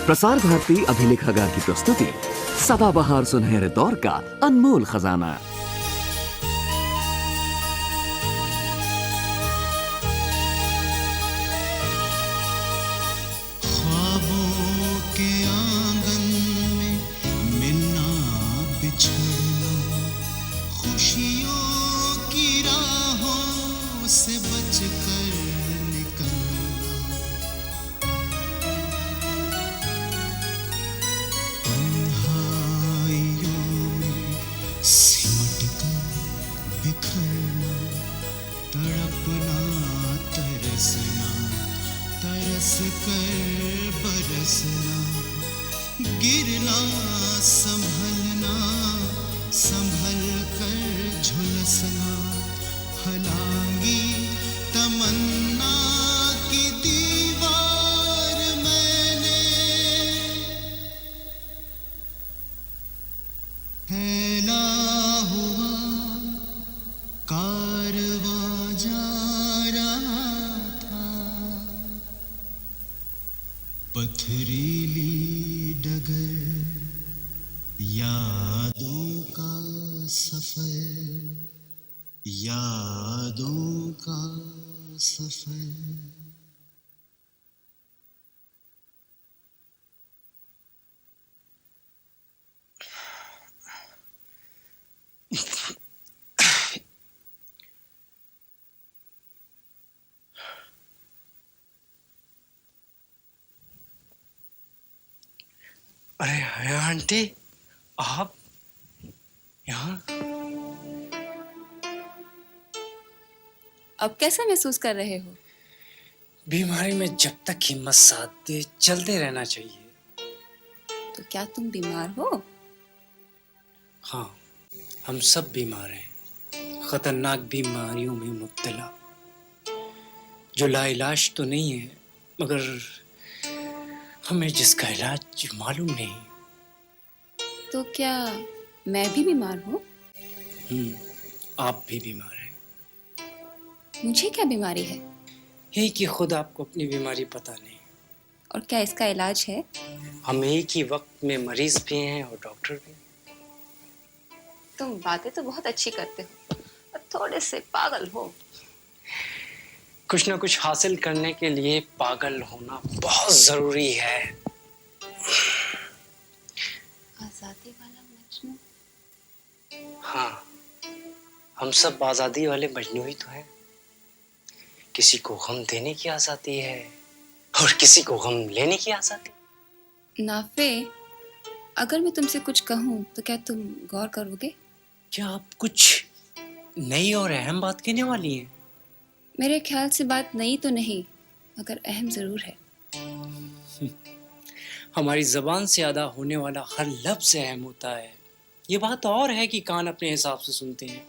प्रसार भारती अभिलेखागार की प्रस्तुति सदाबहार सुनहरे दौर का अनमोल खजाना। गिरना संभलना, संभल कर झुलसना, फलांगी तमन्ना की दीवार मैंने फैला हुआ कारवां जा रहा था, पथरीली डगर यादों का सफर, यादों का सफर। अरे हया आंटी, आप यहाँ? अब कैसा महसूस कर रहे हो? बीमारी में जब तक हिम्मत साथ दे चलते रहना चाहिए। तो क्या तुम बीमार हो? हाँ, हम सब बीमार हैं, खतरनाक बीमारियों में मुब्तला, जो लाइलाज तो नहीं है, मगर हमें जिसका इलाज मालूम नहीं। तो क्या मैं भी बीमार हूँ? आप भी बीमार हैं। मुझे क्या बीमारी है? यही कि खुद आपको अपनी बीमारी पता नहीं। और क्या इसका इलाज है? हम एक ही वक्त में मरीज भी हैं और डॉक्टर भी। तुम बातें तो बहुत अच्छी करते हो और थोड़े से पागल हो। कुछ ना कुछ हासिल करने के लिए पागल होना बहुत जरूरी है। आजादी वाला मजनू। हाँ, हम सब आजादी वाले मजनू ही तो हैं। किसी को गम देने की आजादी है और किसी को गम लेने की आजादी। नाफे, अगर मैं तुमसे कुछ कहूँ तो क्या तुम गौर करोगे? क्या आप कुछ नई और अहम बात कहने वाली हैं? मेरे ख्याल से बात नई तो नहीं, मगर अहम जरूर है। हमारी जबान से अदा होने वाला हर लफ्ज अहम होता है। ये बात और है कि कान अपने हिसाब से सुनते हैं।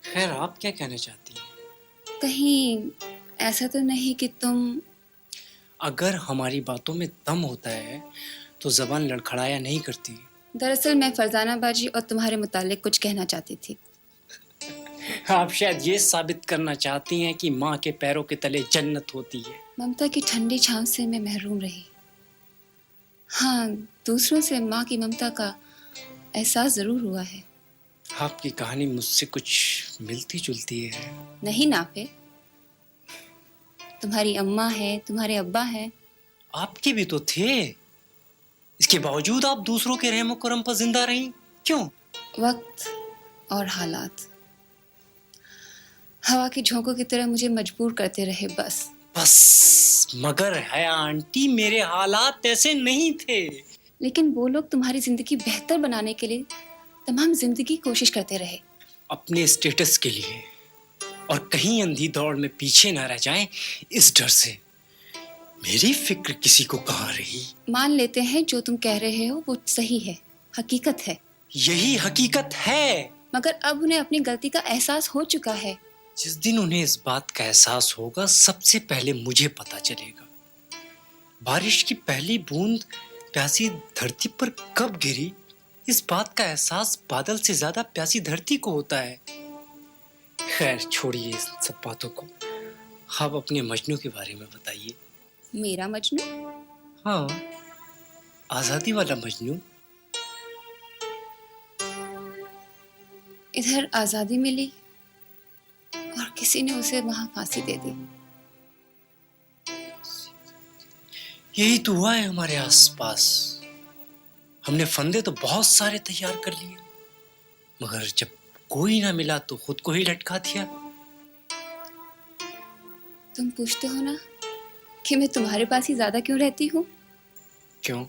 खैर, आप क्या कहना चाहती हैं? कहीं ऐसा तो नहीं कि तुम... अगर हमारी बातों में दम होता है तो जबान लड़खड़ाया नहीं करती। दरअसल मैं फरजाना बाजी और तुम्हारे मुतालिक कुछ कहना चाहती थी। आप शायद ये साबित करना चाहती हैं कि माँ के पैरों के तले जन्नत होती है। ममता की ठंडी छांव से मैं महरूम रही। हाँ, दूसरों से माँ की ममता का एहसास जरूर हुआ है। आपकी कहानी मुझसे कुछ मिलती जुलती है। नहीं नाफे, तुम्हारी अम्मा है, तुम्हारे अब्बा है। आपके भी तो थे। इसके बावजूद आप दूसरों के रहमो करम पर जिंदा रहीं। क्यों? वक्त और हालात हवा के झोंकों की तरह मुझे मजबूर करते रहे। बस। मगर है आंटी, मेरे हालात ऐसे नहीं थे। लेकिन वो लोग तुम्हारी जिंदगी बेहतर बनाने के लिए तमाम जिंदगी कोशिश करते रहे। अपने स्टेटस के लिए, और कहीं अंधी दौड़ में पीछे ना रह जाएं, इस डर से। मेरी फिक्र किसी को कहाँ रही। मान लेते हैं जो तुम कह रहे हो वो सही है, हकीकत है। यही हकीकत है। मगर अब उन्हें अपनी गलती का एहसास हो चुका है। जिस दिन उन्हें इस बात का एहसास होगा, सबसे पहले मुझे पता चलेगा। बारिश की पहली बूंद प्यासी धरती पर कब गिरी, इस बात का एहसास बादल से ज्यादा प्यासी धरती को होता है। खैर छोड़िए इस सब बातों को, आप अपने मजनू के बारे में बताइए। मेरा मजनू? हाँ, आजादी वाला मजनू। इधर आजादी मिली और किसी ने उसे वहां फांसी दे दी। यही तो हुआ है हमारे आसपास। हमने फंदे तो बहुत सारे तैयार कर लिए, मगर जब कोई ना मिला तो खुद को ही लटका दिया। तुम पूछते हो ना कि मैं तुम्हारे पास ही ज्यादा क्यों रहती हूँ। क्यों?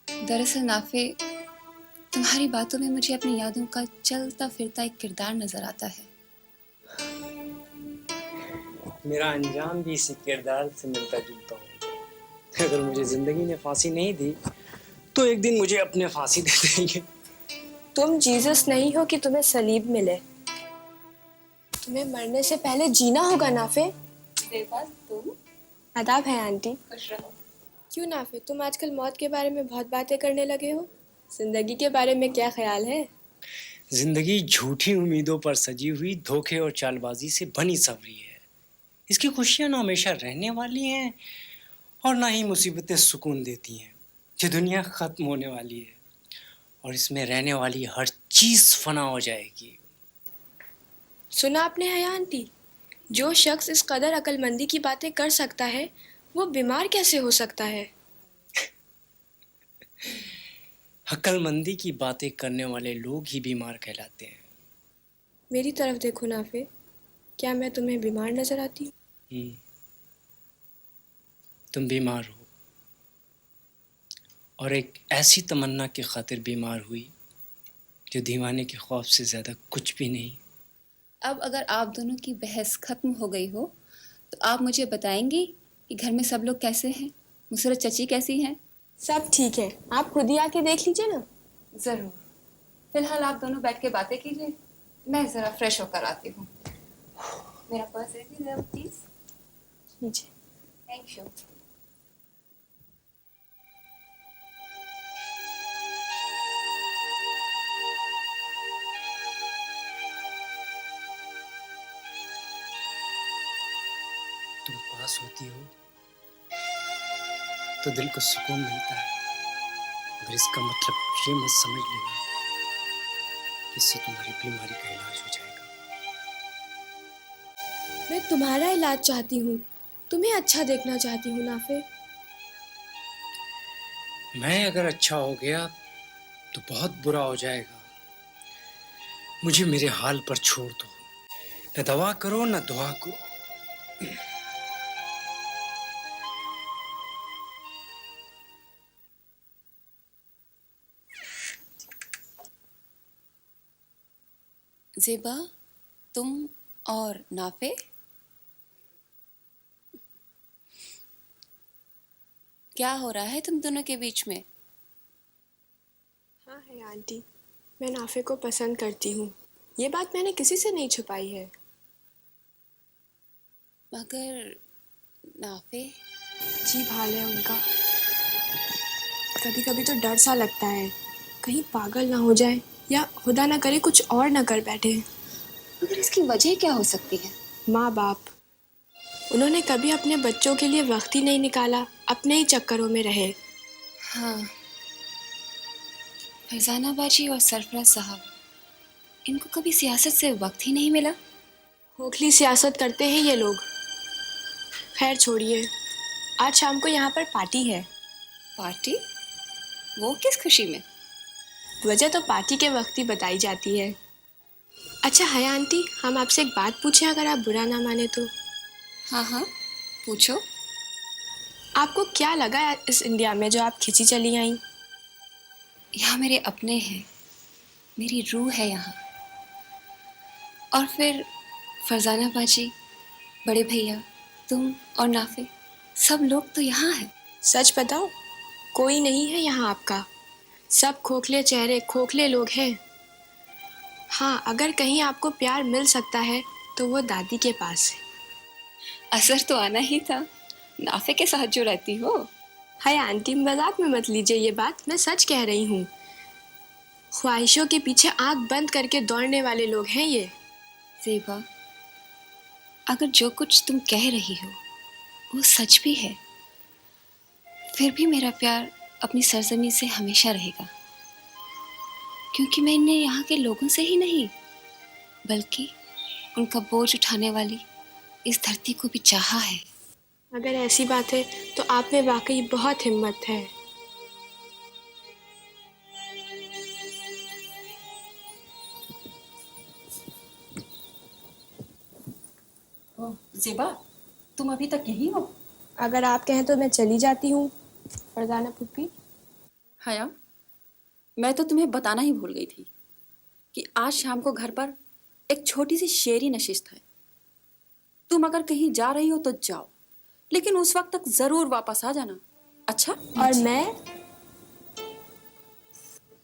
दरअसल नाफे, तुम्हारी बातों में मुझे अपनी यादों का चलता फिरता एक किरदार नजर आता है। मेरा अंजाम भी इसी किरदार से मिलता जुलता होगा। अगर मुझे जिंदगी ने फांसी नहीं दी तो एक दिन मुझे अपने फांसी दे देंगे। तुम जीसस नहीं हो कि तुम्हें सलीब मिले। तुम्हें मरने से पहले जीना होगा नाफे। तुम आदाब है आंटी। खुश रहो। क्यों नाफे, तुम आजकल मौत के बारे में बहुत बातें करने लगे हो। जिंदगी के बारे में क्या ख्याल है? जिंदगी झूठी उम्मीदों पर सजी हुई धोखे और चालबाजी से बनी सवरी है। इसकी खुशियां ना हमेशा रहने वाली हैं और ना ही मुसीबतें सुकून देती हैं। ये दुनिया खत्म होने वाली है और इसमें रहने वाली हर चीज फना हो जाएगी। सुना आपने है आंटी, जो शख्स इस कदर अक्लमंदी की बातें कर सकता है वो बीमार कैसे हो सकता है? अक्लमंदी की बातें करने वाले लोग ही बीमार कहलाते हैं। मेरी तरफ देखो नाफे, क्या मैं तुम्हें बीमार नजर आती हूँ? तुम बीमार हो और एक ऐसी तमन्ना की खातिर बीमार हुई जो दीवाने के खौफ से ज्यादा कुछ भी नहीं। अब अगर आप दोनों की बहस खत्म हो गई हो तो आप मुझे बताएंगी कि घर में सब लोग कैसे हैं। मुसरत चची कैसी हैं? सब ठीक है, आप खुद ही आके देख लीजिए ना। जरूर। फिलहाल आप दोनों बैठ के बातें कीजिए, मैं जरा फ्रेश होकर आती हूँ। मेरा पर्स दे दीजिए प्लीज। लीजिए। Thank you. तुम पास होती हो तो दिल को सुकून मिलता है, मगर इसका मतलब ये मत समझ लेना कि इससे तुम्हारी बीमारी का इलाज हो जाएगा। मैं तुम्हारा इलाज चाहती हूँ, तुम्हें अच्छा देखना चाहती हूँ नाफे। मैं अगर अच्छा हो गया तो बहुत बुरा हो जाएगा। मुझे मेरे हाल पर छोड़ दो, न दवा करो न दुआ करो। ज़ेबा, तुम और नाफे? क्या हो रहा है तुम दोनों के बीच में? हाँ है आंटी, मैं नाफे को पसंद करती हूँ। ये बात मैंने किसी से नहीं छुपाई है। मगर नाफे, अजीब हाल है उनका। कभी कभी तो डर सा लगता है कहीं पागल ना हो जाए या खुदा ना करे कुछ और ना कर बैठे। मगर इसकी वजह क्या हो सकती है? माँ बाप, उन्होंने कभी अपने बच्चों के लिए वक्त ही नहीं निकाला, अपने ही चक्करों में रहे। हाँ, फरजाना बाजी और सरफराज साहब, इनको कभी सियासत से वक्त ही नहीं मिला। खोखली सियासत करते हैं ये लोग। खैर छोड़िए, आज शाम को यहाँ पर पार्टी है। पार्टी? वो किस खुशी में? वजह तो पार्टी के वक्त ही बताई जाती है। अच्छा है आंटी, हम आपसे एक बात पूछें अगर आप बुरा ना माने तो? हाँ हाँ, पूछो। आपको क्या लगा इस इंडिया में जो आप खिंची चली आई? यहाँ मेरे अपने हैं, मेरी रूह है यहाँ। और फिर फरजाना बाजी, बड़े भैया, तुम और नाफे, सब लोग तो यहाँ हैं। सच बताओ, कोई नहीं है यहाँ आपका। सब खोखले चेहरे, खोखले लोग हैं। हाँ, अगर कहीं आपको प्यार मिल सकता है तो वो दादी के पास है। असर तो आना ही था, नाफे के साथ जो रहती हो। हाय आंटी, मजाक में मत लीजिए ये बात, मैं सच कह रही हूँ। ख्वाहिशों के पीछे आंख बंद करके दौड़ने वाले लोग हैं ये। ज़ेबा, अगर जो कुछ तुम कह रही हो वो सच भी है फिर भी मेरा प्यार अपनी सरजमी से हमेशा रहेगा, क्योंकि मैंने यहाँ के लोगों से ही नहीं बल्कि उनका बोझ उठाने वाली इस धरती को भी चाहा है। अगर ऐसी बात है तो आप में वाकई बहुत हिम्मत है। ओह ज़ेबा, तुम अभी तक यहीं हो? अगर आप कहें तो मैं चली जाती हूँ फरजाना पुप्पी। हया, मैं तो तुम्हें बताना ही भूल गई थी कि आज शाम को घर पर एक छोटी सी शेरी नशिस्त है। तुम अगर कहीं जा रही हो तो जाओ, लेकिन उस वक्त तक जरूर वापस आ जाना। अच्छा? और मैं?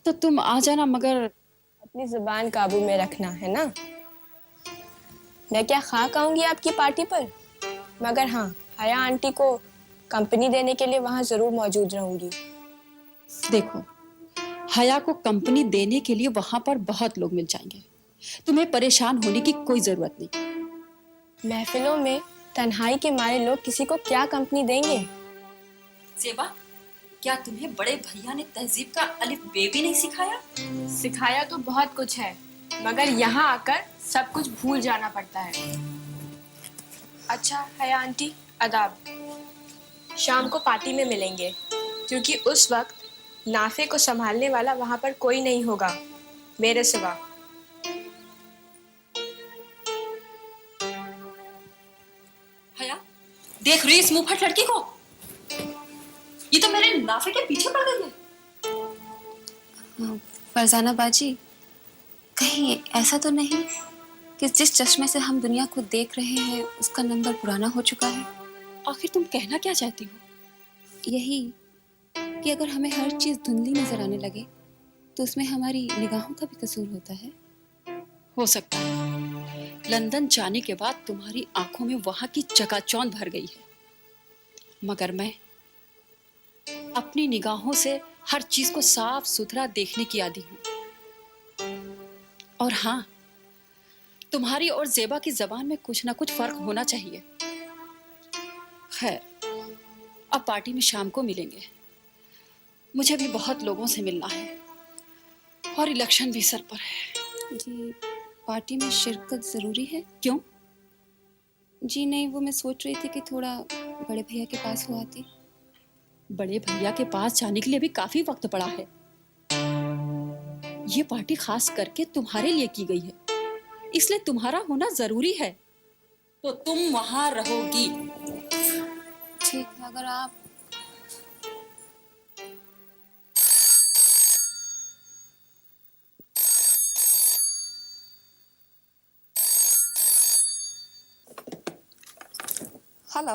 तो तुम आ जाना, मगर अपनी जुबान काबू में रखना है ना। मैं क्या खाक आऊंगी आपकी पार्टी पर, मगर हाँ, हया आंटी को कंपनी देने के लिए वहां जरूर मौजूद रहूंगी। देखो, हया को कंपनी देने के लिए वहां पर बहुत लोग मिल जाएंगे, तुम्हें परेशान होने की कोई जरूरत नहीं। महफिलों में तन्हाई के मारे लोग किसी को क्या कंपनी देंगे? ज़ेबा, क्या तुम्हें बड़े भैया ने तहजीब का अलिफ बे भी नहीं सिखाया? सिखाया तो बहुत कुछ है, मगर यहाँ आकर सब कुछ भूल जाना पड़ता है। अच्छा हया आंटी, आदाब। शाम को पार्टी में मिलेंगे, क्योंकि उस वक्त नाफे को संभालने वाला वहां पर कोई नहीं होगा मेरे सिवा। हया, देख रही इस मुंहफट लड़की को? ये तो मेरे नाफे के पीछे पड़ गई है। फरजाना बाजी, कहीं ऐसा तो नहीं कि जिस चश्मे से हम दुनिया को देख रहे हैं उसका नंबर पुराना हो चुका है? आखिर तुम कहना क्या चाहती हो? यही कि अगर हमें हर चीज धुंधली नजर आने लगे तो उसमें हमारी निगाहों का भी कसूर होता है। हो सकता है लंदन जाने के बाद तुम्हारी आंखों में वहां की चकाचौंध भर गई है, मगर मैं अपनी निगाहों से हर चीज को साफ सुथरा देखने की आदी हूं। और हाँ, तुम्हारी और ज़ेबा की जबान में कुछ ना कुछ फर्क होना चाहिए। खैर, अब पार्टी में शाम को मिलेंगे। मुझे भी बहुत लोगों से मिलना है और इलेक्शन भी सर पर है। जी, पार्टी में शिरकत जरूरी है? क्यों? जी नहीं, वो मैं सोच रही थी कि थोड़ा बड़े भैया के पास हो आती। बड़े भैया के पास जाने के लिए भी काफी वक्त पड़ा है। ये पार्टी खास करके तुम्हारे लिए की गई है, इसलिए तुम्हारा होना जरूरी है। तो तुम वहां रहोगी। ठीक है, अगर आप हेलो।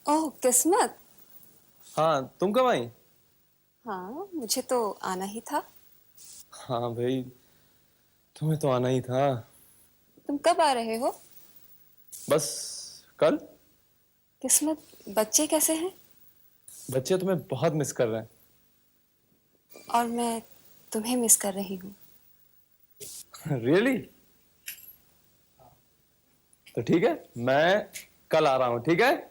ओह किस्मत। हाँ, तुम कब आई? हाँ, मुझे तो आना ही था। हाँ भाई, तुम्हें तो आना ही था। तुम कब आ रहे हो? बस कल। किस्मत, बच्चे कैसे हैं? बच्चे तुम्हें बहुत मिस कर रहे हैं। और मैं तुम्हें मिस कर रही हूँ। रियली? तो ठीक है, मैं कल आ रहा हूँ, ठीक है?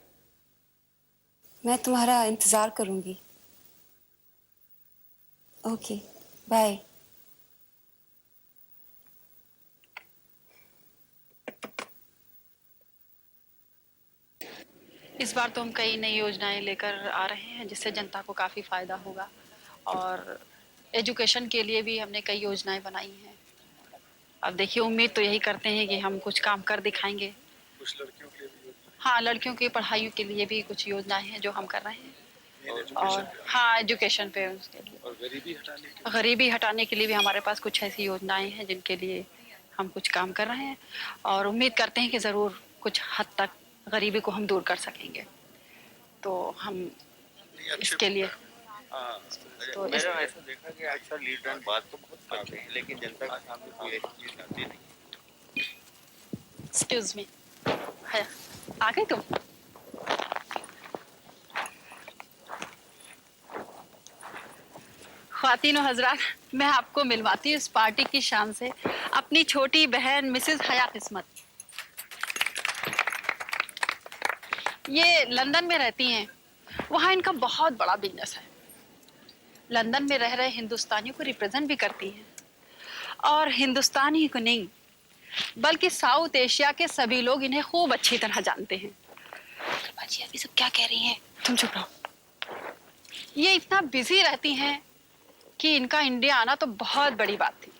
मैं तुम्हारा इंतजार करूंगी। Okay, bye. इस बार तो हम कई नई योजनाएं लेकर आ रहे हैं जिससे जनता को काफ़ी फ़ायदा होगा, और एजुकेशन के लिए भी हमने कई योजनाएं बनाई हैं। अब देखिए, उम्मीद तो यही करते हैं कि हम कुछ काम कर दिखाएंगे। कुछ लड़कियों के लिए भी? हाँ, लड़कियों की पढ़ाई के लिए भी कुछ योजनाएं हैं जो हम कर रहे हैं। और हाँ, एजुकेशन पे उसके लिए। और गरीबी हटाने के लिए भी हमारे पास कुछ ऐसी योजनाएं हैं जिनके लिए हम कुछ काम कर रहे हैं, और उम्मीद करते हैं कि ज़रूर कुछ हद तक गरीबी को हम दूर कर सकेंगे। तो हम इसके लिए तो मैंने ऐसा देखा कि अक्सर लीडर बात तो बहुत करते हैं लेकिन जनता के सामने कोई ऐसी चीज आती नहीं। एक्सक्यूज मी, है आ गई तुम? ख्वातीन और हजरात, मैं आपको मिलवाती हूँ इस पार्टी की शान से अपनी छोटी बहन मिसेस हया किस्मत। ये लंदन में रहती हैं, वहाँ इनका बहुत बड़ा बिजनेस है। लंदन में रह रहे हिंदुस्तानियों को रिप्रेजेंट भी करती हैं, और हिंदुस्तानी ही को नहीं बल्कि साउथ एशिया के सभी लोग इन्हें खूब अच्छी तरह जानते हैं। बाजी अभी सब क्या कह रही हैं? तुम चुप रहो। ये इतना बिजी रहती हैं कि इनका इंडिया आना तो बहुत बड़ी बात थी,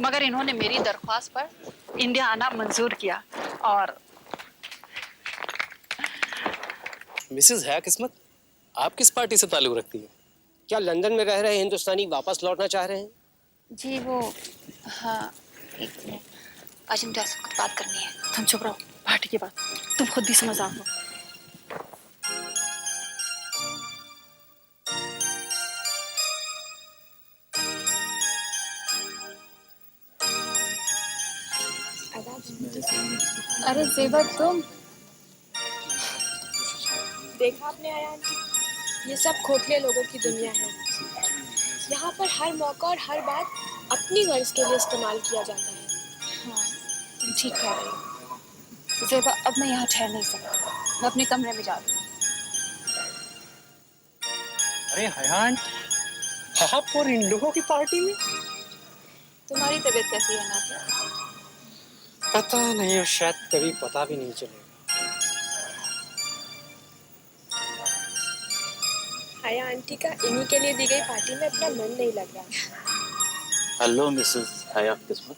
मगर इन्होंने मेरी दरख्वास्त पर इंडिया आना मंजूर किया। और मिसेस है किस्मत, आप किस पार्टी से ताल्लुक रखती हैं? क्या लंदन में रह रहे हिंदुस्तानी वापस लौटना चाह रहे हैं? जी वो, हाँ एक मिनट, आज मुझे आपसे कुछ बात करनी है। तुम चुप रहो, पार्टी की बात तुम खुद भी समझ आओ। अरे ज़ेबा तुम, देखा आपने आया आंटी, ये सब खोखले लोगों की दुनिया है। यहाँ पर हर मौका और हर बात अपनी गर्ज के लिए इस्तेमाल किया जाता है। हाँ तुम ठीक कह रही हो। ज़ेबा अब मैं यहाँ ठहर नहीं सकती, मैं अपने कमरे में जा रही हूँ। अरे हयान, आप और इन लोगों की पार्टी में? तुम्हारी तबीयत कैसी है नाफे? पता नहीं, और शायद कभी पता भी नहीं चलेगा। हाया आंटी का इन्हीं के लिए दी गई पार्टी में अपना मन नहीं लग रहा। हेलो मिसेस हया किस्मत,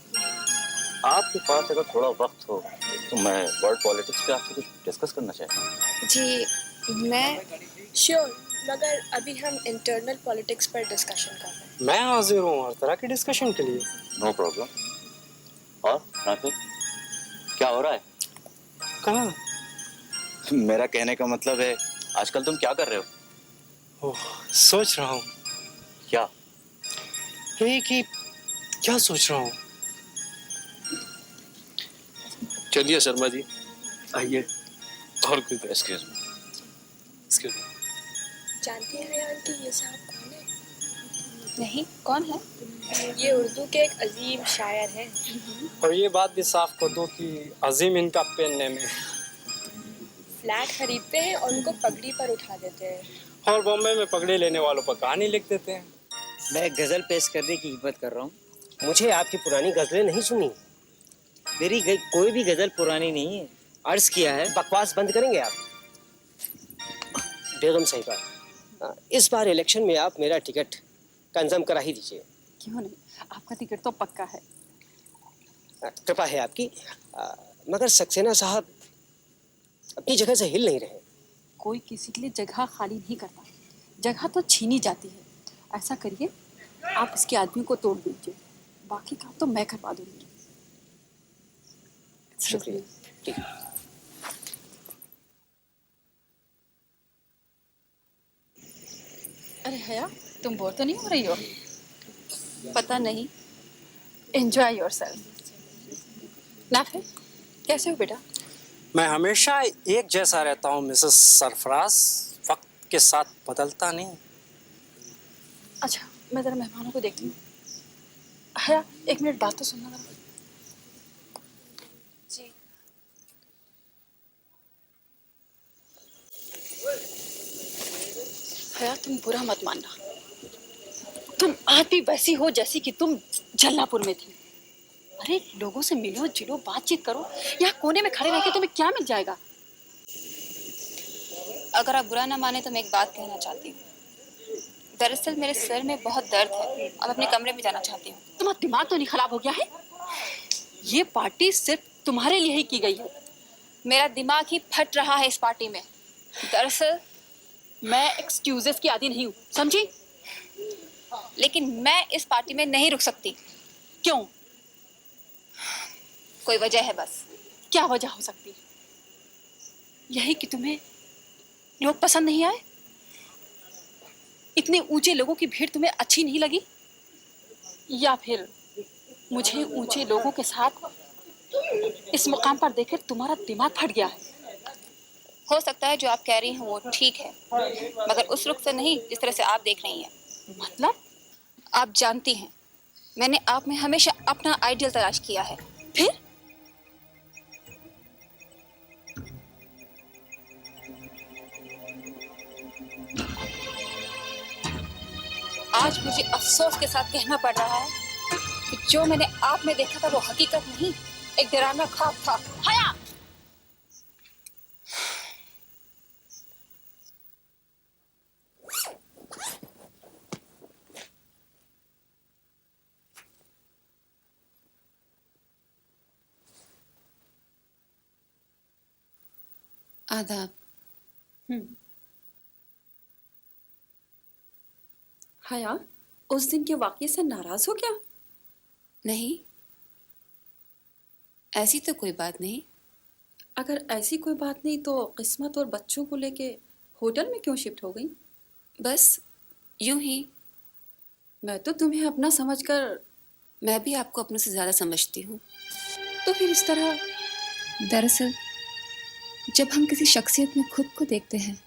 आपके पास अगर थोड़ा वक्त हो तो मैं वर्ल्ड पॉलिटिक्स पे आपसे कुछ डिस्कस करना चाहता हूँ। जी मैं श्योर, मगर अभी हम इंटरनल पॉलिटिक्स पर डिस्कशन कर रहे हैं। मैं हाजिर हूँ हर तरह के डिस्कशन के लिए। No problem. और नाफिक, क्या हो रहा है? कहाँ? मेरा कहने का मतलब है आजकल तुम क्या कर रहे हो? ओह, सोच रहा हूँ। क्या? यही कि क्या सोच रहा हूँ। चलिए शर्मा जी, आइए और कुछ। Excuse me. Excuse me. जानती हैं हाया आंटी ये साहब कौन है? नहीं, कौन है? ये उर्दू के एक अजीम शायर हैं। और ये बात भी साफ कर दो कि अजीम इनका पेन नेम है। फ्लैट खरीदते हैं और उनको पगड़ी पर उठा देते हैं। और बॉम्बे में पगड़ी लेने वालों पर कहानी लिख देते हैं। मैं गजल पेश करने की हिम्मत कर रहा हूँ। मुझे आपकी पुरानी गजलें नहीं सुनी। मेरी कोई भी गजल पुरानी नहीं है, अर्ज किया है। बकवास बंद करेंगे आप? बेगम साहिबा, इस बार इलेक्शन में आप मेरा टिकट कंफर्म करा ही दीजिए। क्यों नहीं, आपका टिकट तो पक्का है। कृपा है आपकी। मगर सक्सेना साहब अपनी जगह से हिल नहीं रहे। कोई किसी के लिए जगह खाली नहीं करता, जगह तो छीनी जाती है। ऐसा करिए, आप इसके आदमी को तोड़ दीजिए, बाकी काम तो मैं करवा दूंगी। शुक्रिया। ठीक। अरे हया, तुम बोर तो नहीं हो रही हो? पता नहीं। Enjoy yourself. नाफे, कैसे हो बेटा? मैं हमेशा एक जैसा रहता हूँ मिसेस सरफराज, वक्त के साथ बदलता नहीं। अच्छा, मैं जरा मेहमानों को देखती हूँ। हया, एक मिनट बात तो सुनना जरा। जी हया, तुम बुरा मत मानना, तुम आज भी वैसी हो जैसी कि तुम जलनापुर में थी। अरे लोगों से मिलो जुलो, बातचीत करो। यहाँ कोने में खड़े रह के तुम्हें क्या मिल जाएगा? अगर आप बुरा ना माने तो मैं एक बात कहना चाहती हूँ। दरअसल मेरे सर में बहुत दर्द है, अब अपने कमरे में जाना चाहती हूँ। तुम्हारा दिमाग तो नहीं खराब हो गया है? ये पार्टी सिर्फ तुम्हारे लिए ही की गई है। मेरा दिमाग ही फट रहा है इस पार्टी में। दरअसल मैं एक्सक्यूजेस की आदी नहीं हूँ, समझी? लेकिन मैं इस पार्टी में नहीं रुक सकती। क्यों? कोई वजह है बस। क्या वजह हो सकती है? यही कि तुम्हें लोग पसंद नहीं आए? इतने ऊंचे लोगों की भीड़ तुम्हें अच्छी नहीं लगी? या फिर मुझे ऊंचे लोगों के साथ इस मुकाम पर देखकर तुम्हारा दिमाग फट गया है? हो सकता है जो आप कह रही हैं वो ठीक है, मगर उस रुख से नहीं जिस तरह से आप देख रही हैं। मतलब? आप जानती हैं, मैंने आप में हमेशा अपना आइडियल तलाश किया है। फिर आज मुझे अफसोस के साथ कहना पड़ रहा है कि जो मैंने आप में देखा था वो हकीकत नहीं, एक डरावना ख्वाब था। हया! आदाब। हया, उस दिन के वाकये से नाराज हो क्या? नहीं, ऐसी तो कोई बात नहीं। अगर ऐसी कोई बात नहीं तो किस्मत और बच्चों को लेके होटल में क्यों शिफ्ट हो गई? बस यूं ही। मैं तो तुम्हें अपना समझकर। मैं भी आपको अपनों से ज्यादा समझती हूँ। तो फिर इस तरह? दरअसल जब हम किसी शख्सियत में खुद को देखते हैं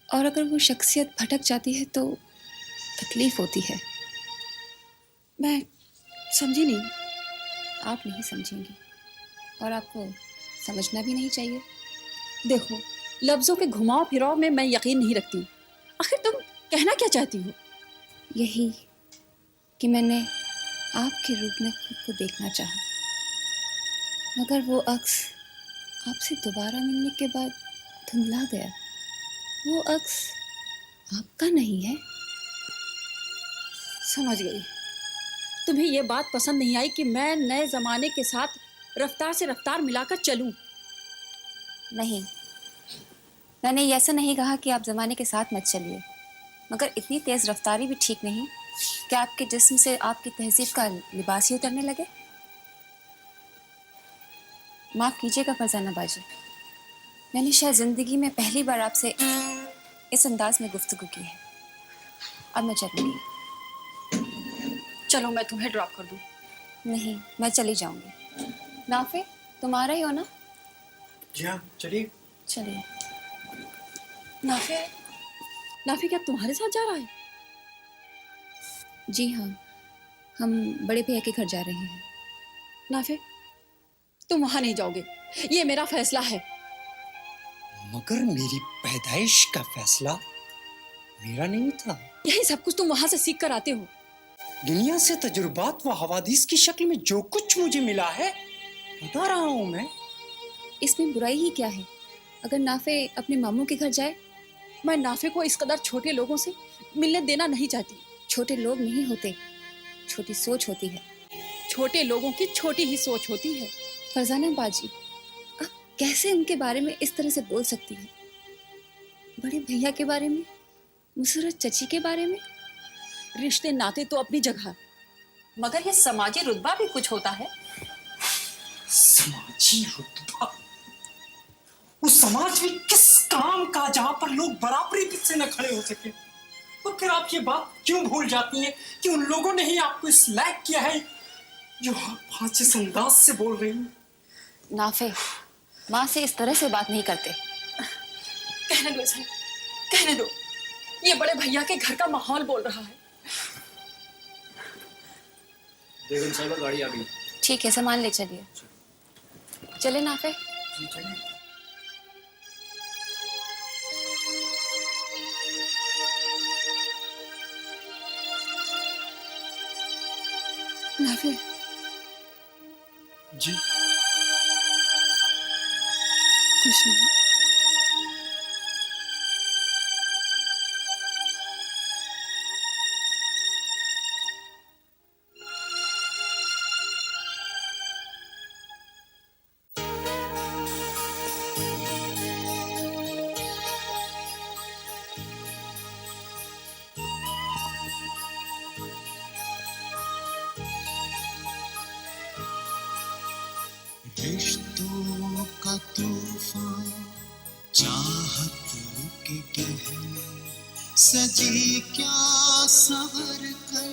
और अगर वो शख्सियत भटक जाती है तो तकलीफ होती है। मैं समझी नहीं। आप नहीं समझेंगी और आपको समझना भी नहीं चाहिए। देखो, लफ्जों के घुमाव फिराव में मैं यकीन नहीं रखती। आखिर तुम कहना क्या चाहती हो? यही कि मैंने आपके रूप में खुद को देखना चाहा, मगर वो अक्स आपसे दोबारा मिलने के बाद धुंधला गया। वो अक्स आपका नहीं है। समझ गई। तुम्हें यह बात पसंद नहीं आई कि मैं नए जमाने के साथ रफ्तार से रफ्तार मिलाकर चलूं? नहीं, मैंने ऐसा नहीं कहा कि आप जमाने के साथ मत चलिए, मगर इतनी तेज रफ्तारी भी ठीक नहीं कि आपके जिस्म से आपकी तहजीब का लिबास ही उतरने लगे। माफ कीजिएगा फरजाना बाजी, मैंने शायद जिंदगी में पहली बार आपसे इस अंदाज में गुफ्तगू की है। अब मैं चलूंगी। चलो, मैं तुम्हें ड्रॉप कर दूं। नहीं, मैं चली जाऊंगी। नाफे, तुम आ रही हो ना? जी हाँ, चलिए। चलिए। नाफे, नाफे क्या तुम्हारे साथ जा रहा है? जी हाँ, हम बड़े भैया के घर जा रहे हैं। नाफे, तुम वहां नहीं जाओगे, ये मेरा फैसला है। मगर मेरी पैदाइश का फैसला मेरा नहीं था। यही सब कुछ तुम वहां से सीख कर आते हो। दुनिया से तजुर्बात व हवादीस की शक्ल में जो कुछ मुझे मिला है बता रहा हूँ मैं। इसमें बुराई ही क्या है अगर नाफे अपने मामू के घर जाए? मैं नाफे को इस कदर छोटे लोगों से मिलने देना नहीं चाहती। छोटे लोग नहीं होते, छोटी सोच होती है। छोटे लोगों की छोटी ही सोच होती है। फरजाना बाजी, आप कैसे उनके बारे में इस तरह से बोल सकती हैं? बड़े भैया के बारे में, मुसरत चची के बारे में। रिश्ते नाते तो अपनी जगह, मगर ये समाजी रुतबा भी कुछ होता है। समाजी रुतबा? उस समाज में किस काम का जहां पर लोग बराबरी से न खड़े हो सके? तो फिर आप ये बात क्यों भूल जाती हैं कि उन लोगों ने ही आपको इस लायक किया है जो आप आज इस अंदाज से बोल रही हैं? नाफे, माँ से इस तरह से बात नहीं करते। कहने दो इसे, कहने दो। ये बड़े भैया के घर का माहौल बोल रहा है। बेगम साहिबा, गाड़ी आ गई। ठीक है, सामान ले चलिए। चले नाफे। जी चलिए। नाफे जी कुछ नहीं। रिश्तों का तूफान चाहत के गहने सजी क्या सवर कर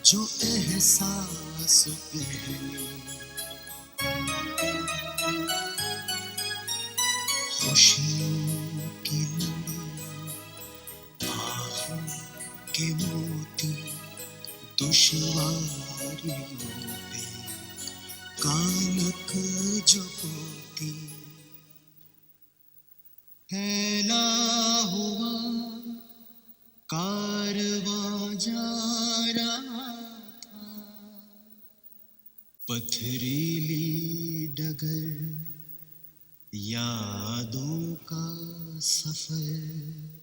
जो एहसास पहने खुशियों की लड़ियां आहों के मोती दुश्वारियों पे कानक जो पोती फैला हुआ कारवां जा पथरीली डगर यादों का सफर